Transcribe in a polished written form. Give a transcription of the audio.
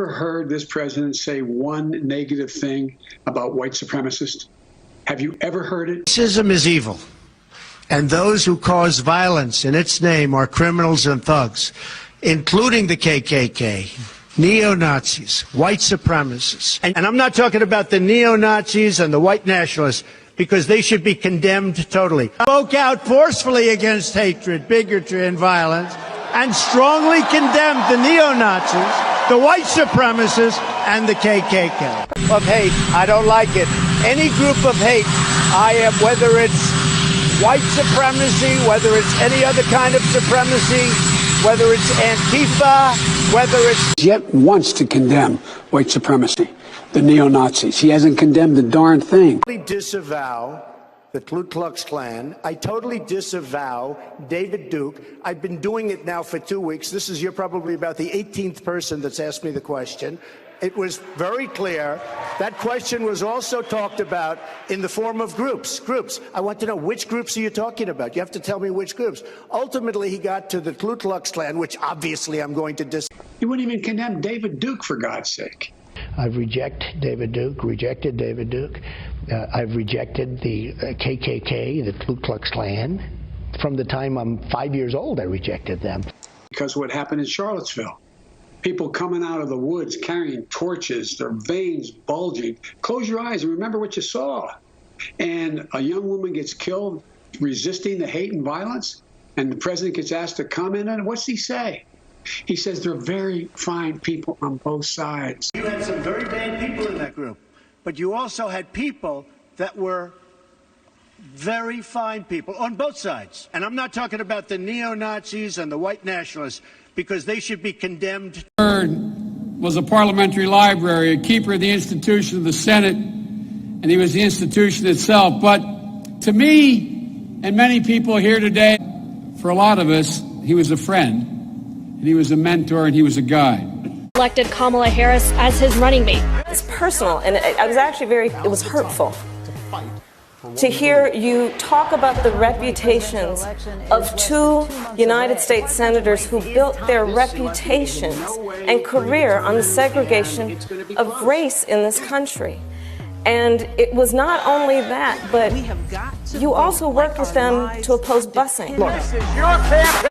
Ever heard this president say one negative thing about white supremacists? Have you ever heard it? Racism is evil, and those who cause violence in its name are criminals and thugs, including the KKK, neo-Nazis, white supremacists. And I'm not talking about the neo-Nazis and the white nationalists, because they should be condemned totally. I spoke out forcefully against hatred, bigotry, and violence, and strongly condemned the neo-Nazis, the white supremacists, and the KKK. Of hate, I don't like it. Any group of hate, I am, whether it's white supremacy, whether it's any other kind of supremacy, whether it's Antifa, whether it's... Yet wants to condemn white supremacy, the neo-Nazis. He hasn't condemned the darn thing. I totally disavow the Ku Klux Klan. I totally disavow David Duke. I've been doing it now for 2 weeks. You're probably about the 18th person that's asked me the question. It was very clear. That question was also talked about in the form of groups. I want to know, which groups are you talking about? You have to tell me which groups. Ultimately, he got to the Ku Klux Klan, which obviously I'm going to You wouldn't even condemn David Duke, for God's sake. I've rejected David Duke. I've rejected the KKK, the Ku Klux Klan. From the time I'm 5 years old, I rejected them. Because of what happened in Charlottesville. People coming out of the woods carrying torches, their veins bulging. Close your eyes and remember what you saw. And a young woman gets killed resisting the hate and violence, and the president gets asked to comment on it. What's he say? He says they're very fine people on both sides. You had some very bad people in that group, but you also had people that were very fine people on both sides. And I'm not talking about the neo-Nazis and the white nationalists, because they should be condemned. Was a parliamentary library, a keeper of the institution of the Senate, and he was the institution itself. But to me, and many people here today, for a lot of us, he was a friend, and he was a mentor, and he was a guide. Elected Kamala Harris as his running mate. It's personal, and I was actually it was hurtful to hear you talk about the reputations of two United States senators who built their reputations and career on the segregation of race in this country. And it was not only that, but you also worked with them to oppose busing. This is your campaign.